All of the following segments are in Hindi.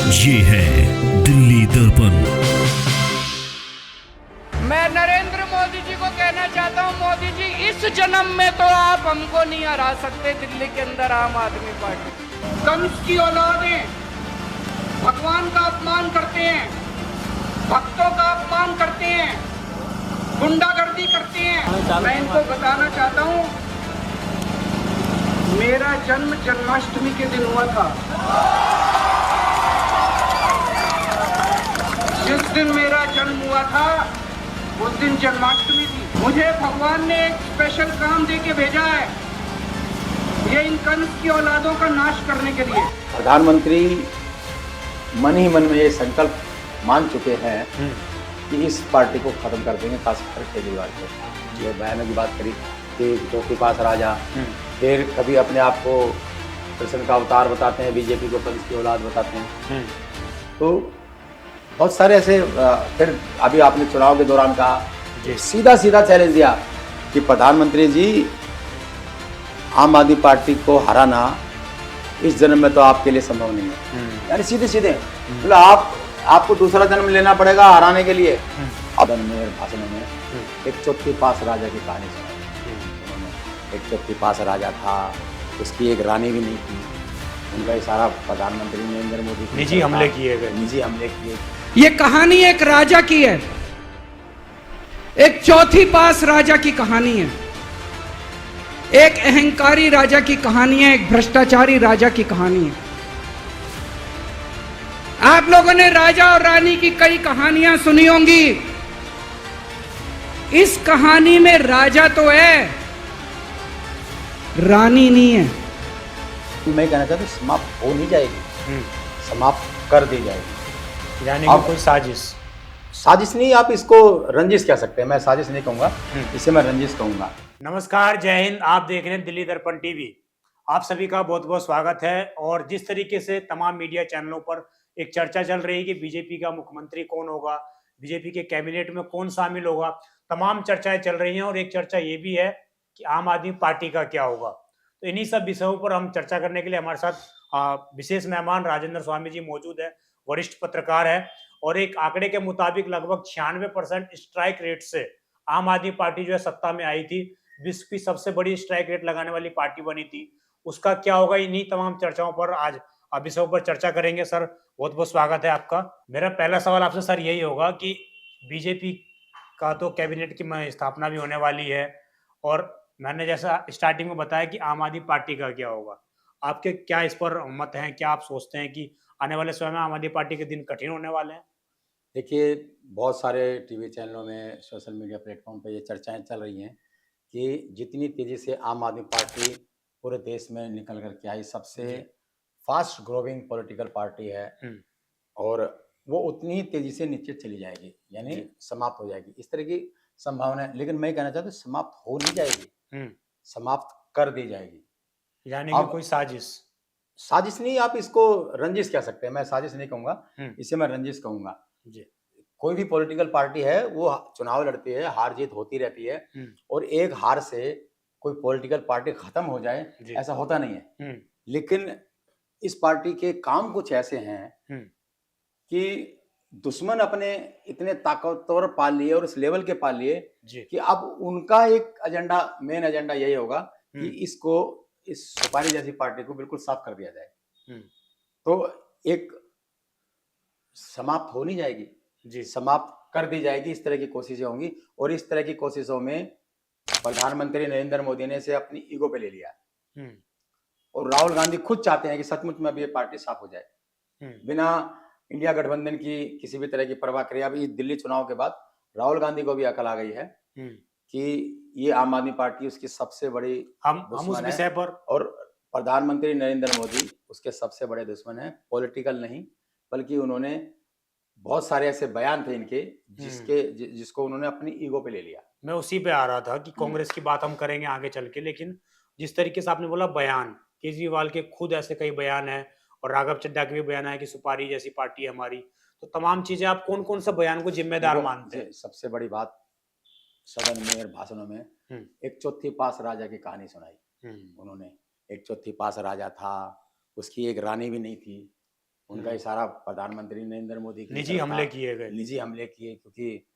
ये है दिल्ली दर्पण। मैं नरेंद्र मोदी जी को कहना चाहता हूं, मोदी जी इस जन्म में तो आप हमको नहीं हरा सकते दिल्ली के अंदर आम आदमी पार्टी। कंस की औलादें भगवान का अपमान करते हैं, भक्तों का अपमान करते हैं, गुंडागर्दी करते हैं। मैं इनको बताना चाहता हूं, मेरा जन्म जन्माष्टमी के दिन हुआ था। जिस दिन मेरा जन्म हुआ था उस दिन जन्माष्टमी थी। मुझे भगवान ने एक स्पेशल काम दे के भेजा है, ये इन कंस की औलादों का नाश करने के लिए। प्रधानमंत्री मन ही मन में ये संकल्प मान चुके हैं कि इस पार्टी को खत्म कर देंगे, खासकर केजरीवाल को। ये बयानों की बात करी कि चौथी पास राजा, फिर कभी अपने आप को कृष्ण का अवतार बताते हैं, बीजेपी को कंस की औलाद बताते हैं। तो बहुत सारे ऐसे फिर अभी आपने चुनाव के दौरान कहा, सीधा सीधा चैलेंज दिया कि प्रधानमंत्री जी आम आदमी पार्टी को हराना इस जन्म में तो आपके लिए संभव नहीं है। यानी सीधे सीधे मतलब आपको दूसरा जन्म लेना पड़ेगा हराने के लिए। अब मेरे भाषण में एक चौथी पास राजा की कहानी सुनाई। एक चौथी पास राजा था, उसकी एक रानी भी नहीं थी। उनका इशारा प्रधानमंत्री नरेंद्र मोदी निजी हमले किए गए। निजी हमले किए। ये कहानी एक राजा की है, एक चौथी पास राजा की कहानी है, एक अहंकारी राजा की कहानी है, एक भ्रष्टाचारी राजा की कहानी है। आप लोगों ने राजा और रानी की कई कहानियां सुनी होंगी। इस कहानी में राजा तो है, रानी नहीं है। मैं कहना चाहता हूँ समाप्त हो नहीं जाएगी, समाप्त कर दी जाएगी। यानी कि कोई साजिश नहीं, आप इसको रंजिश कह सकते हैं। मैं साजिश नहीं कहूंगा, इसे मैं रंजिश कहूंगा। नमस्कार, जय हिंद। आप देख रहे हैं दिल्ली दर्पण टीवी। आप सभी का बहुत बहुत स्वागत है। और जिस तरीके से तमाम मीडिया चैनलों पर एक चर्चा चल रही है कि बीजेपी का मुख्यमंत्री कौन होगा, बीजेपी के कैबिनेट में कौन शामिल होगा, तमाम चर्चाएं चल रही हैं। और एक चर्चा ये भी है कि आम आदमी पार्टी का क्या होगा। तो इन्हीं सब विषयों पर हम चर्चा करने के लिए हमारे साथ विशेष मेहमान राजेंद्र स्वामी जी मौजूद है, वरिष्ठ पत्रकार है। और एक आंकड़े के मुताबिक लगभग 96% स्ट्राइक रेट से आम आदमी पार्टी जो है सत्ता में आई थी, विश्व की सबसे बड़ी स्ट्राइक रेट लगाने वाली पार्टी बनी थी। उसका क्या होगा, इन्हीं तमाम चर्चाओं पर आज विषयों पर चर्चा करेंगे। सर, बहुत बहुत स्वागत है आपका। मेरा पहला सवाल आपसे सर यही होगा कि बीजेपी का तो कैबिनेट की स्थापना भी होने वाली है, और मैंने जैसा स्टार्टिंग में बताया कि आम आदमी पार्टी का क्या होगा, आपके क्या इस पर मत हैं? क्या आप सोचते हैं कि आने वाले समय में आम आदमी पार्टी के दिन कठिन होने वाले हैं? देखिए, बहुत सारे टीवी चैनलों में, सोशल मीडिया प्लेटफॉर्म पे ये चर्चाएं चल रही हैं कि जितनी तेज़ी से आम आदमी पार्टी पूरे देश में निकल कर के आई, सबसे फास्ट ग्रोइंग पॉलिटिकल पार्टी है, और वो उतनी ही तेज़ी से नीचे चली जाएगी, यानी समाप्त हो जाएगी, इस तरह की संभावना है। लेकिन मैं कहना चाहता हूँ समाप्त हो नहीं जाएगी, समाप्त कर दी जाएगी। यानी कि कोई साजिश नहीं, आप इसको रंजिश कह सकते हैं। मैं साजिश नहीं कहूंगा, इसे मैं रंजिश कहूंगा। कोई भी पॉलिटिकल पार्टी है वो चुनाव लड़ती है, हार जीत होती रहती है, और एक हार से कोई पॉलिटिकल पार्टी खत्म हो जाए ऐसा होता नहीं है। लेकिन इस पार्टी के काम कुछ ऐसे हैं कि दुश्मन अपने इतने ताकतवर पाल लिए और इस लेवल के पाल लिए कि अब उनका एक एजेंडा, मेन एजेंडा यही होगा कि इस सुपारी जैसी पार्टी को बिल्कुल साफ कर दिया जाए। तो एक समाप्त हो नहीं जाएगी, समाप्त कर दी जाएगी, इस तरह की कोशिशें होंगी। और इस तरह की कोशिशों में प्रधानमंत्री नरेंद्र मोदी ने इसे अपनी ईगो पे ले लिया, और राहुल गांधी खुद चाहते हैं कि सचमुच में अब ये पार्टी साफ हो जाए, बिना इंडिया गठबंधन की किसी भी तरह की परवाह करे। अभी दिल्ली चुनाव के बाद राहुल गांधी को भी अकल आ गई है कि ये आम आदमी पार्टी उसकी सबसे बड़ी दुश्मन है, और प्रधानमंत्री नरेंद्र मोदी उसके सबसे बड़े दुश्मन है। पॉलिटिकल नहीं, बल्कि उन्होंने बहुत सारे ऐसे बयान थे इनके जिसको उन्होंने अपनी ईगो पे ले लिया। मैं उसी पे आ रहा था कि कांग्रेस की बात हम करेंगे आगे चल के, लेकिन जिस तरीके से आपने बोला बयान, केजरीवाल के खुद ऐसे कई बयान है, और राघव चड्ढा के भी बयान है कि सुपारी जैसी पार्टी है हमारी। तो तमाम चीजें आप कौन कौन सा बयान को जिम्मेदार मानते हैं? सबसे बड़ी बात, सदन में और भाषणों में एक चौथी पास राजा की कहानी सुनाई उन्होंने। एक चौथी पास राजा था, उसकी एक रानी भी नहीं थी। उनका इशारा प्रधानमंत्री नरेंद्र मोदी की निजी तरफ हमले था। किए गए। निजी हमले किए क्योंकि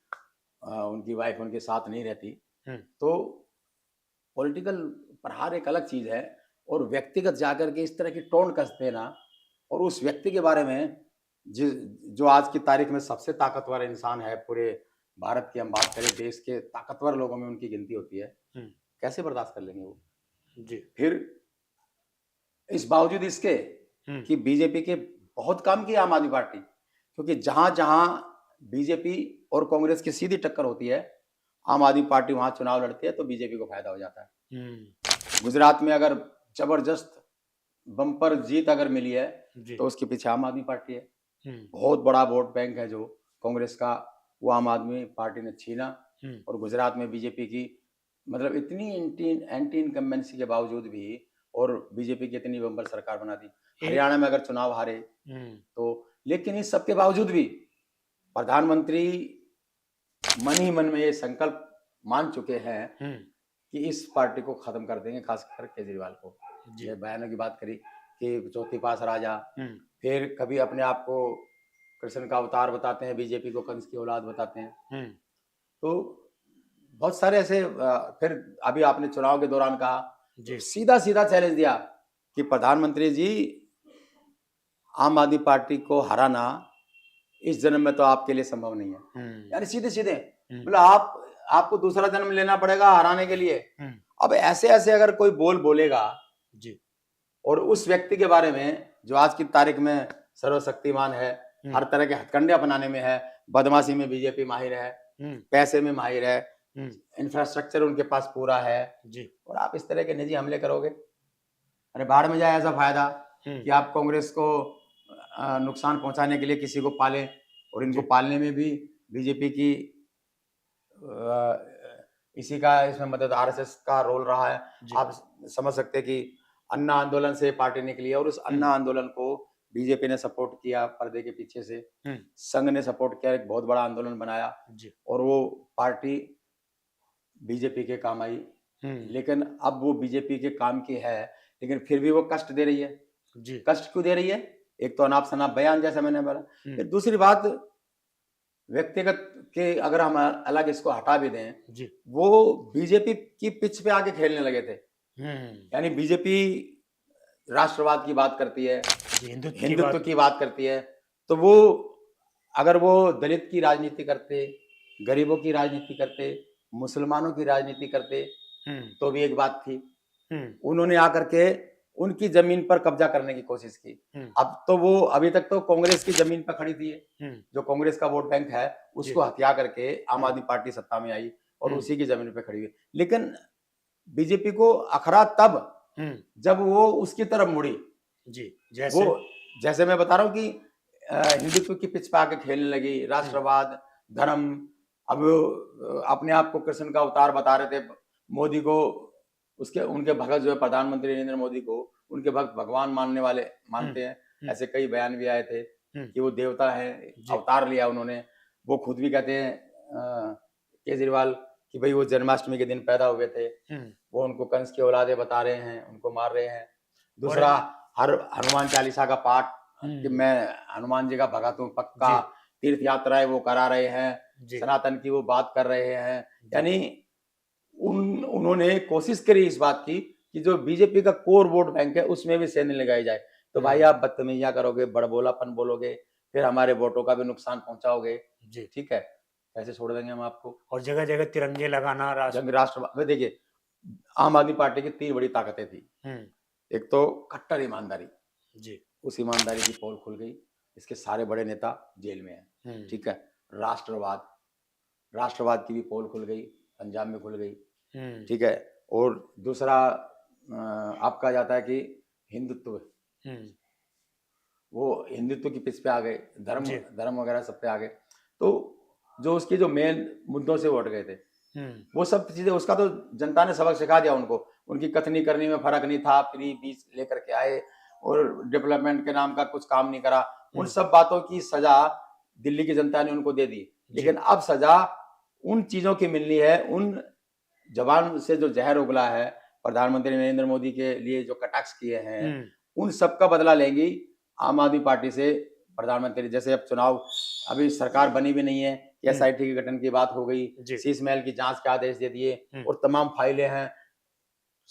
उनकी वाइफ उनके साथ नहीं रहती। हम्म। तो पॉलिटिकल प्रहार एक अलग चीज है, और व्यक्तिगत जाकर के इस तरह की टोन कस देना, और उस व्यक्ति के बारे में जो आज की तारीख में सबसे ताकतवर इंसान है पूरे भारत की, हम बात करें देश के ताकतवर लोगों में उनकी गिनती होती है, कैसे बर्दाश्त कर लेंगे वो जी। फिर इस बावजूद इसके कि बीजेपी के बहुत काम किया आम आदमी पार्टी, क्योंकि जहां जहां बीजेपी और कांग्रेस की सीधी टक्कर होती है, आम आदमी पार्टी वहां चुनाव लड़ती है तो बीजेपी को फायदा हो जाता है। गुजरात में अगर जबरदस्त बम्पर जीत अगर मिली है तो उसके पीछे आम आदमी पार्टी है। बहुत बड़ा वोट बैंक है जो कांग्रेस का, वो आम आदमी पार्टी ने छीना, और गुजरात में बीजेपी की मतलब इतनी एंटी इनकम्बेंसी के बावजूद भी, और बीजेपी की इतनी बम्पर सरकार बना दी। हरियाणा में अगर चुनाव हारे तो, लेकिन इस सबके बावजूद भी प्रधानमंत्री मन ही मन में ये संकल्प मान चुके हैं कि इस पार्टी को खत्म कर देंगे, खासकर केजरीवाल को। ये बयानों की बात करी कि चौथी पास राजा, फिर कभी अपने आप को कृष्ण का अवतार बताते हैं, बीजेपी को कंस की औलाद बताते हैं। तो बहुत सारे ऐसे, फिर अभी आपने चुनाव के दौरान कहा, सीधा सीधा चैलेंज दिया कि प्रधानमंत्री जी आम आदमी पार्टी को हराना इस जन्म में तो आपके लिए संभव नहीं है। यानी सीधे सीधे बोला आपको दूसरा जन्म लेना पड़ेगा हराने के लिए। अब ऐसे ऐसे अगर कोई बोलेगा जी, और उस व्यक्ति के बारे में जो आज की तारीख में सर्वशक्तिमान है, हर तरह के हथकंडे अपनाने में है, बदमाशी में बीजेपी माहिर है, पैसे में माहिर है, इंफ्रास्ट्रक्चर उनके पास पूरा है जी, और आप इस तरह के निजी हमले करोगे, अरे बाहर में जाए ऐसा फायदा कि आप कांग्रेस को नुकसान पहुंचाने के लिए किसी को पालें, और इनको पालने में भी बीजेपी की इसी का इसमें मदद आरएसएस का रोल रहा है। आप समझ सकते हैं कि अन्ना आंदोलन से पार्टी निकली है, और उस अन्ना आंदोलन को बीजेपी ने सपोर्ट किया पर्दे के पीछे से, संघ ने सपोर्ट किया, एक बहुत बड़ा आंदोलन बनाया और वो पार्टी बीजेपी के काम आई। लेकिन अब वो बीजेपी के काम की है, लेकिन फिर भी वो कष्ट दे रही है जी। कष्ट क्यों दे रही है? एक तो अनाप शनाप बयान जैसा मैंने बोला, फिर दूसरी बात व्यक्तिगत के अगर हम अलग इसको हटा भी दें जी, वो बीजेपी की पिच पे आके खेलने लगे थे। यानी बीजेपी राष्ट्रवाद की बात करती है, हिंदुत्व की बात करती है, तो वो अगर वो दलित की राजनीति करते, गरीबों की राजनीति करते, मुसलमानों की राजनीति करते तो भी एक बात थी। उन्होंने आकर के उनकी जमीन पर कब्जा करने की कोशिश की। अब तो वो अभी तक तो कांग्रेस की जमीन पर खड़ी थी, जो कांग्रेस का वोट बैंक है उसको हत्या करके आम आदमी पार्टी सत्ता में आई और उसी की जमीन पर खड़ी हुई। लेकिन बीजेपी को अखरा तब जब वो उसकी तरफ मुड़ी जी, जैसे मैं बता रहा हूँ कि हिंदुत्व की पिच पे आके खेलने लगी, राष्ट्रवाद, धर्म। अब अपने आप को कृष्ण का अवतार बता रहे थे, मोदी को उनके भगत जो है प्रधानमंत्री नरेंद्र मोदी को उनके भक्त भगवान मानने वाले मानते हैं। ऐसे कई बयान भी आए थे कि वो देवता है, अवतार लिया उन्होंने। वो खुद भी कहते हैं केजरीवाल कि भाई वो जन्माष्टमी के दिन पैदा हुए थे, वो उनको कंस की औलादे बता रहे हैं, उनको मार रहे हैं। दूसरा हर हनुमान चालीसा का पाठ कि मैं हनुमान जी का भगत हूँ पक्का, तीर्थ यात्राएं वो करा रहे हैं, सनातन की वो बात कर रहे हैं। यानी उन्होंने कोशिश करी इस बात की कि जो बीजेपी का कोर वोट बैंक है उसमें भी सैन्य लगाई जाए। तो भाई आप बदतमीजियां करोगे, बड़बोलापन बोलोगे, फिर हमारे वोटों का भी नुकसान पहुंचाओगे जी, ठीक है, कैसे छोड़ देंगे हम आपको। और जगह जगह तिरंगे लगाना, राष्ट्रवाद। देखिए आम आदमी पार्टी की 3 बड़ी ताकतें थी। एक तो कट्टर ईमानदारी जी, उस ईमानदारी की पोल खुल गई, इसके सारे बड़े नेता जेल में हैं, ठीक है। राष्ट्रवाद की भी पोल खुल गई, पंजाब में खुल गई, ठीक है। और दूसरा आपका जाता है कि हिंदुत्व, वो हिंदुत्व की पिच पे आ गए, धर्म वगैरह सब पे आ गए। तो जो उसकी जो मेन मुद्दों से उठ गए थे वो सब चीजें, उसका तो जनता ने सबक सिखा दिया उनको। उनकी कथनी करनी में फर्क नहीं था, फ्री बीच लेकर के आए और डेवलपमेंट के नाम का कुछ काम नहीं करा। उन सब बातों की सजा दिल्ली की जनता ने उनको दे दी। लेकिन अब सजा उन चीजों की मिलनी है, उन जवान से जो जहर उगला है प्रधानमंत्री नरेंद्र मोदी के लिए, जो कटाक्ष किए हैं, उन सब का बदला लेंगी आम आदमी पार्टी से प्रधानमंत्री, जैसे अब चुनाव, अभी सरकार बनी भी नहीं है, एसआईटी के गठन की बात हो गई, जी। शीश महल की जांच के आदेश दे दिए और तमाम फाइलें हैं।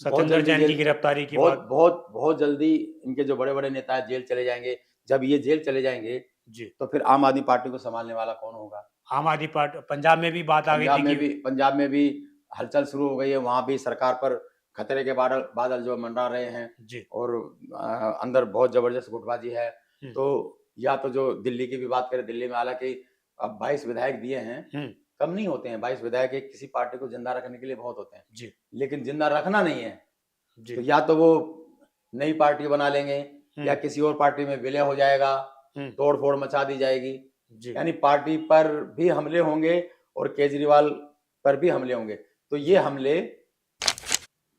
बहुत सत्येंद्र जल्दी जैन की जेल, गिरफ्तारी की बहुत बात। बहुत बहुत जल्दी इनके जो बड़े बड़े नेता हैं जेल चले जाएंगे। जब ये जेल चले जाएंगे जी। तो फिर आम आदमी पार्टी को संभालने वाला कौन होगा? आम आदमी पार्टी पंजाब में भी बात आ गई थी कि पंजाब में भी हलचल शुरू हो गई है, वहां भी सरकार पर खतरे के बादल बादल जो मंडरा रहे हैं जी। और अंदर बहुत जबरदस्त गुटबाजी है। तो या तो जो दिल्ली की भी बात करें, दिल्ली में हालांकि अब 22 विधायक दिए हैं, कम नहीं होते हैं 22 विधायक, एक किसी पार्टी को जिंदा रखने के लिए बहुत होते हैं जी। लेकिन जिंदा रखना नहीं है। जी। तो या तो वो नई पार्टी बना लेंगे या किसी और पार्टी में विलय हो जाएगा, तोड़ फोड़ मचा दी जाएगी, यानी पार्टी पर भी हमले होंगे और केजरीवाल पर भी हमले होंगे। तो ये हमले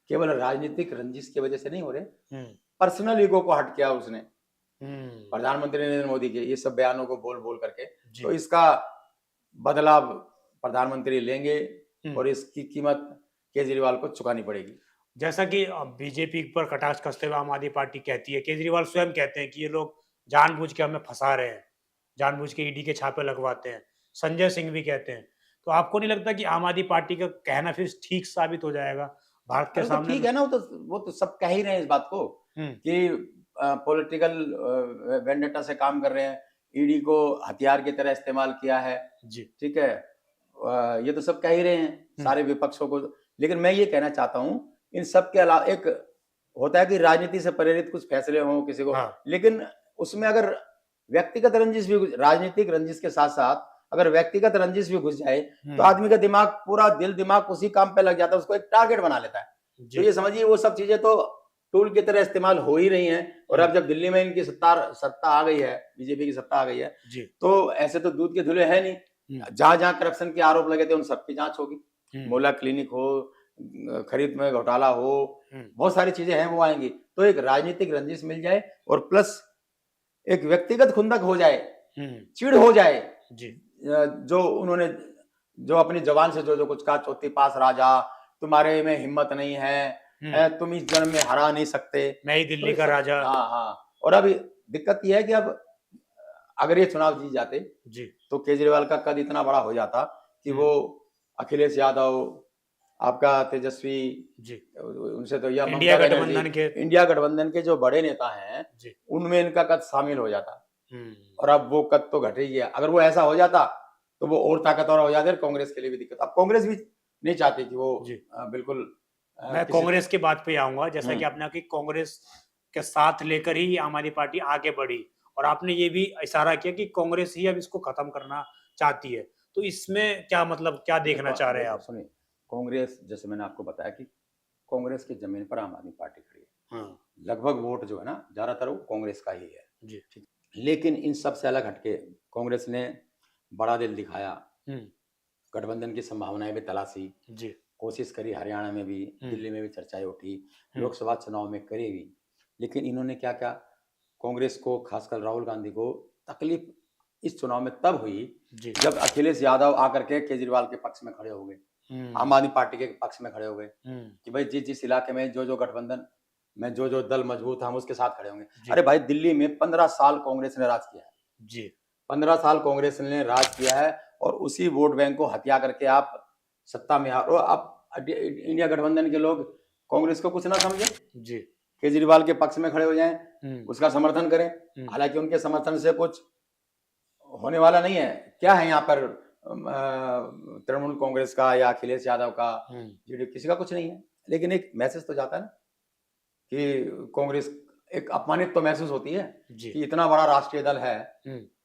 केवल राजनीतिक रंजिश की वजह से नहीं हो रहे, पर्सनल ईगो को हट किया उसने प्रधानमंत्री नरेंद्र मोदी के ये सब बयानों को बोल बोल करके। तो इसका बदला प्रधानमंत्री लेंगे और इसकी कीमत केजरीवाल को चुकानी पड़ेगी। जैसा कि बीजेपी पर कटाक्ष कसते हुए आम आदमी पार्टी कहती है, केजरीवाल स्वयं कहते हैं कि ये लोग जानबूझ के हमें फंसा रहे हैं, जानबूझ के ईडी के छापे लगवाते हैं। संजय सिंह भी कहते हैं। तो आपको नहीं लगता कि आम आदमी पार्टी का कहना फिर ठीक साबित हो जाएगा भारत के सामने? ठीक है ना, वो तो सब कह ही रहे हैं इस बात को कि पॉलिटिकल वेंडेटा से काम कर रहे हैं, ईडी को हथियार की तरह इस्तेमाल किया है जी, ठीक है। ये तो सब कह ही रहे हैं सारे विपक्षों को। लेकिन मैं ये कहना चाहता हूं, इन सब के अलावा एक होता है कि राजनीति से प्रेरित कुछ फैसले हों किसी को, लेकिन उसमें अगर व्यक्तिगत रंजिश भी, राजनीतिक रंजिश के साथ साथ अगर व्यक्तिगत रंजिश भी घुस जाए तो आदमी का दिमाग, पूरा दिल दिमाग उसी काम पे लग जाता है, उसको एक टारगेट बना लेता है। तो ये समझिए वो सब चीजें तो टूल की तरह इस्तेमाल हो ही रही हैं। और अब जब दिल्ली में इनकी सत्ता आ गई है, बीजेपी की सत्ता आ गई है, तो ऐसे तो दूध के धुले है नहीं। जहां जहां करप्शन के आरोप लगे थे उन सबकी जांच होगी। मोला क्लिनिक हो, खरीद में घोटाला हो, बहुत सारी चीजें हैं वो आएंगी। तो एक राजनीतिक रंजिश मिल जाए और प्लस एक व्यक्तिगत खुंदक हो जाए, चिढ़ हो जाए जी, जो उन्होंने जो अपनी जवान से जो कुछ कहा, चौथी पास राजा, तुम्हारे में हिम्मत नहीं है, तुम इस जन्म में हरा नहीं सकते, मैं ही दिल्ली का राजा। हाँ। और अब दिक्कत यह है कि अब अगर ये चुनाव जीत जाते जी तो केजरीवाल का कद इतना बड़ा हो जाता कि वो अखिलेश यादव, आपका तेजस्वी जी, उनसे तो यह इंडिया गठबंधन के जो बड़े नेता हैं उनमें इनका कद शामिल हो जाता। और अब वो कद तो घट ही गया। अगर वो ऐसा हो जाता तो वो और ताकतवर हो जाते, कांग्रेस के लिए भी दिक्कत। अब कांग्रेस भी नहीं चाहती कि वो बिल्कुल। मैं कांग्रेस की बात पे आऊंगा। जैसा कि आपने कि कांग्रेस के साथ लेकर ही आम आदमी पार्टी आगे बढ़ी और आपने ये भी इशारा किया कि कांग्रेस ही अब इसको खत्म करना चाहती है। तो इसमें क्या मतलब, क्या देखना चाह रहे हैं आप? सुनिए, कांग्रेस, जैसे मैंने आपको बताया कि कांग्रेस की जमीन पर आम आदमी पार्टी खड़ी है। लगभग वोट जो है ना, ज्यादातर वो कांग्रेस का ही है जी, ठीक। लेकिन इन सब से अलग हटके कांग्रेस ने बड़ा दिल दिखाया, गठबंधन की संभावनाएं भी तलाशी जी, कोशिश करी, हरियाणा में भी, दिल्ली में भी चर्चाएं उठी, लोकसभा चुनाव में करेगी। लेकिन इन्होंने क्या क्या, कांग्रेस को, खासकर राहुल गांधी को तकलीफ इस चुनाव में तब हुई जब अखिलेश यादव आकर के केजरीवाल के पक्ष में खड़े हो गए, आम आदमी पार्टी के पक्ष में खड़े हो गए कि भाई जिस इलाके में जो गठबंधन में जो दल मजबूत है हम उसके साथ खड़े होंगे। अरे भाई, दिल्ली में 15 साल कांग्रेस ने राज किया है जी, 15 साल कांग्रेस ने राज किया है और उसी वोट बैंक को हत्या करके आप सत्ता में आ रहे हो। आप इंडिया गठबंधन के लोग कांग्रेस को कुछ ना समझे जी, केजरीवाल के पक्ष में खड़े हो जाएं, उसका समर्थन करें। हालांकि उनके समर्थन से कुछ होने वाला नहीं है। क्या है यहाँ पर तृणमूल कांग्रेस का या अखिलेश यादव का, किसी का कुछ नहीं है। लेकिन एक मैसेज तो जाता है ना कि कांग्रेस एक अपमानित तो महसूस होती है कि इतना बड़ा राष्ट्रीय दल है,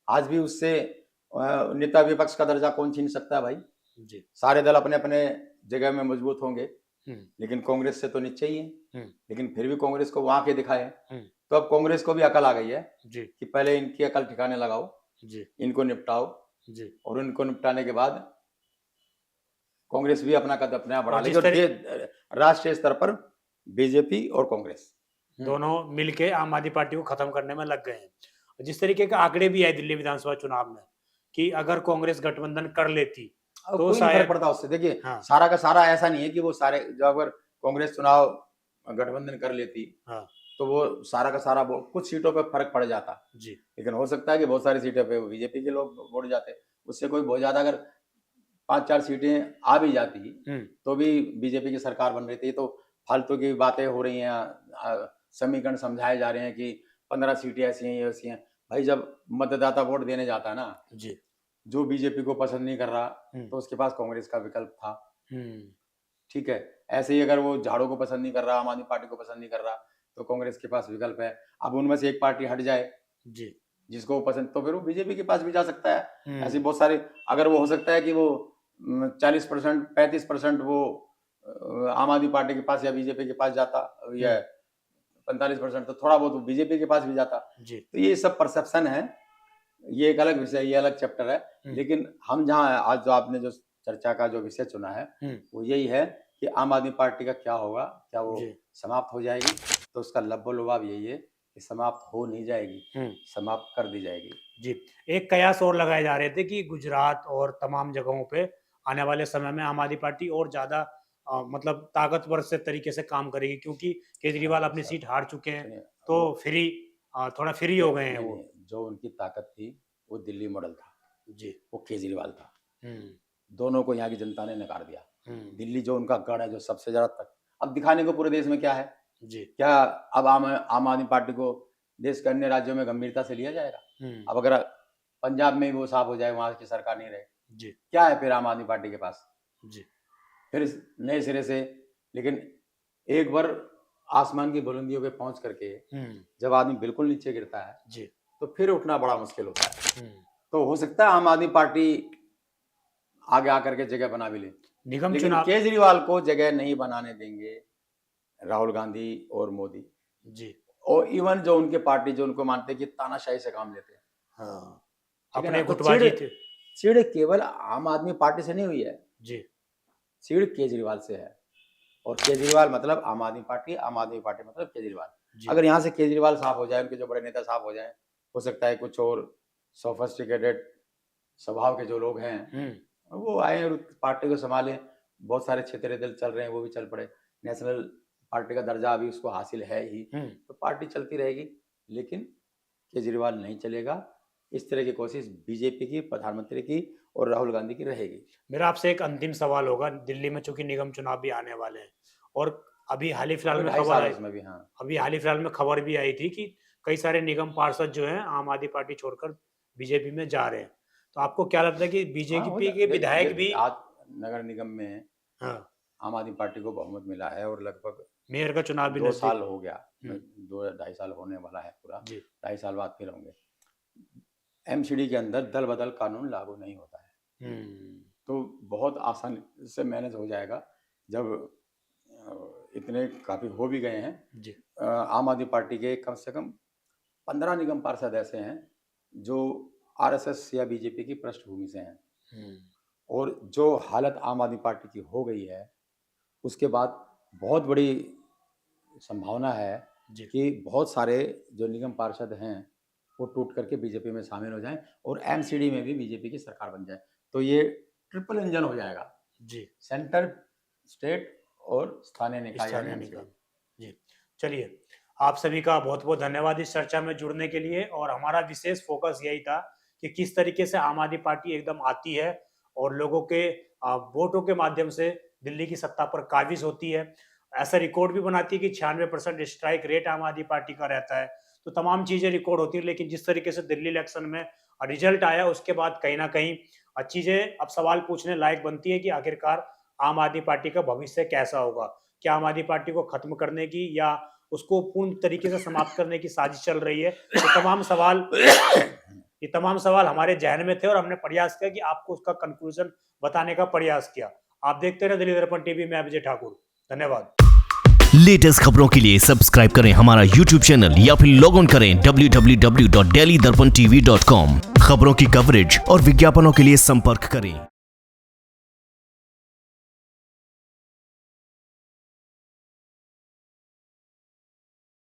आज भी उससे नेता विपक्ष का दर्जा कौन छीन सकता है भाई जी। सारे दल अपने अपने जगह में मजबूत होंगे, लेकिन कांग्रेस से तो नीचे ही है। लेकिन फिर भी कांग्रेस को वहां के दिखाए, तो अब कांग्रेस को भी अकल आ गई है जी कि पहले इनकी अकल ठिकाने लगाओ जी, इनको निपटाओ जी, और इनको निपटाने के बाद कांग्रेस भी अपना कदम अपने बढ़ा लेगी। राष्ट्रीय स्तर पर बीजेपी और कांग्रेस दोनों मिलके आम आदमी पार्टी को खत्म करने में लग गए हैं। जिस तरीके के आंकड़े भी आए दिल्ली विधानसभा चुनाव में कि अगर कांग्रेस गठबंधन कर लेती तो शायद पड़ता उससे। देखिए सारा का सारा ऐसा नहीं है कि वो सारे, जब अगर कांग्रेस चुनाव गठबंधन कर लेती तो वो सारा का सारा कुछ सीटों पे फर्क पड़ जाता, जी लेकिन हो सकता है कि बहुत सारी सीटों पे बीजेपी के लोग वोट जाते, उससे कोई बहुत ज्यादा अगर 5-4 सीटें आ भी जाती तो भी बीजेपी की सरकार बन रही थी। तो फालतू की बातें हो रही हैं, समीकरण समझाए जा रहे हैं कि 15 सीटें ऐसी हैं, ये ऐसी हैं। भाई जब मतदाता वोट देने जाता है ना, जी जो बीजेपी को पसंद नहीं कर रहा तो उसके पास कांग्रेस का विकल्प था, ठीक है। ऐसे ही अगर वो झाड़ू को पसंद नहीं कर रहा, आम आदमी पार्टी को पसंद नहीं कर रहा, तो कांग्रेस के पास विकल्प है। अब उनमें से एक पार्टी हट जाए जी जिसको वो पसंद, तो फिर वो बीजेपी के पास भी जा सकता है। ऐसी बहुत सारी, अगर वो हो सकता है कि वो 40% 35% वो आम आदमी पार्टी के पास या बीजेपी के पास जाता, या 45% तो थोड़ा बहुत बीजेपी के पास भी जाता। जी तो ये सब परसेप्शन है, ये एक अलग विषय, ये अलग चैप्टर है। लेकिन हम जहाँ आज जो आपने जो चर्चा का जो विषय चुना है वो यही है कि आम आदमी पार्टी का क्या होगा, क्या वो समाप्त हो जाएगी? तो उसका लब्बो-लुबाब यही है कि समाप्त हो नहीं जाएगी, समाप्त कर दी जाएगी। जी, एक कयास और लगाए जा रहे थे कि गुजरात और तमाम जगहों पे आने वाले समय में आम आदमी पार्टी और ज्यादा मतलब ताकतवर से तरीके से काम करेगी, क्योंकि केजरीवाल अपनी सीट हार चुके हैं, तो थोड़ा फ्री हो गए हैं वो। जो उनकी ताकत थी वो दिल्ली मॉडल था जी, वो केजरीवाल था। दोनों को यहाँ की जनता ने नकार दिया। दिल्ली जो उनका गढ़ है, जो सबसे ज्यादा तक अब दिखाने को पूरे देश में क्या है जी, क्या अब आम आदमी पार्टी को देश के अन्य राज्यों में गंभीरता से लिया जाएगा? अब अगर पंजाब में वो साफ हो जाए, वहां की सरकार नहीं रहे जी, क्या है फिर आम आदमी पार्टी के पास? जी, फिर नए सिरे से, लेकिन एक बार आसमान की बुलंदियों पे पहुंच करके जब आदमी बिल्कुल नीचे गिरता है जी, तो फिर उठना बड़ा मुश्किल होता है। तो हो सकता है आम आदमी पार्टी आगे आकर के जगह बना भी ले, निगम लेकिन चुनाव केजरीवाल को जगह नहीं बनाने देंगे राहुल गांधी और मोदी जी, और इवन जो उनके पार्टी जो उनको मानते हैं कि तानाशाही से काम लेते हैं। हाँ, ठीक है अपने ना? तो गुटबाजी थे चिड़ केवल आम आदमी पार्टी से नहीं हुई है जी, चिड़ केजरीवाल से है। और केजरीवाल मतलब आम आदमी पार्टी, आम आदमी पार्टी मतलब केजरीवाल। जी। अगर यहाँ से केजरीवाल साफ हो जाए, उनके जो बड़े नेता साफ हो जाए, हो सकता है कुछ और सोफिस्टिकेटेड स्वभाव के जो लोग हैं वो आए और पार्टी को संभालें। बहुत सारे क्षेत्रीय दल चल रहे हैं, वो भी चल पड़े। नेशनल पार्टी का दर्जा अभी उसको हासिल है ही, तो पार्टी चलती रहेगी, लेकिन केजरीवाल नहीं चलेगा। इस तरह की कोशिश बीजेपी की, प्रधानमंत्री की और राहुल गांधी की रहेगी। मेरा आपसे एक अंतिम सवाल होगा, दिल्ली में चूंकि निगम चुनाव भी आने वाले हैं और अभी हाल ही फिलहाल में खबर आई, इसमें भी हाँ, अभी हाल ही फिलहाल में खबर भी आई थी कि कई सारे निगम पार्षद जो हैं आम आदमी पार्टी छोड़कर बीजेपी में जा रहे हैं। तो आपको क्या लगता है कि बीजेपी के विधायक भी आज नगर निगम में हाँ, आम आदमी पार्टी को बहुमत मिला है और लगभग मेयर का चुनाव भी 2 साल हो गया, 2-2.5 साल होने वाला है पूरा, 2.5 साल बाद फिर होंगे। एमसीडी के अंदर दल बदल कानून लागू नहीं होता है, तो बहुत आसानी से मैनेज हो जाएगा। जब इतने काफी हो भी गए हैं, आम आदमी पार्टी के कम से कम 15 निगम पार्षद ऐसे हैं जो आरएसएस या बीजेपी की पृष्ठभूमि से हैं, और जो हालत आम आदमी पार्टी की हो गई है उसके बाद बहुत बड़ी संभावना है कि बहुत सारे जो निगम पार्षद हैं वो टूट करके बीजेपी में शामिल हो जाएं और एमसीडी में भी बीजेपी की सरकार बन जाए। तो ये ट्रिपल इंजन हो जाएगा जी, सेंटर, स्टेट और स्थानीय निकाय। जी, चलिए, आप सभी का बहुत बहुत धन्यवाद इस चर्चा में जुड़ने के लिए। और हमारा विशेष फोकस यही था कि किस तरीके से आम आदमी पार्टी एकदम आती है और लोगों के वोटों के माध्यम से दिल्ली की सत्ता पर काबिज होती है। ऐसा रिकॉर्ड भी बनाती है कि 96% स्ट्राइक रेट आम आदमी पार्टी का रहता है। तो तमाम चीजें रिकॉर्ड होती है, लेकिन जिस तरीके से दिल्ली इलेक्शन में रिजल्ट आया उसके बाद कहीं ना कहीं चीजें अब सवाल पूछने लायक बनती है कि आखिरकार आम आदमी पार्टी का भविष्य कैसा होगा। क्या आम आदमी पार्टी को खत्म करने की या उसको पूर्ण तरीके से समाप्त करने की साजिश चल रही है? ये तमाम सवाल हमारे जहन में थे और हमने प्रयास किया कि आपको उसका कंक्लूजन बताने का प्रयास किया। आप देखते रहे दिल्ली दर्पण टीवी में विजय ठाकुर। धन्यवाद। लेटेस्ट खबरों के लिए सब्सक्राइब करें हमारा YouTube चैनल या फिर लॉग ऑन करें www.delhidarpantv.com। खबरों की कवरेज और विज्ञापनों के लिए संपर्क करें।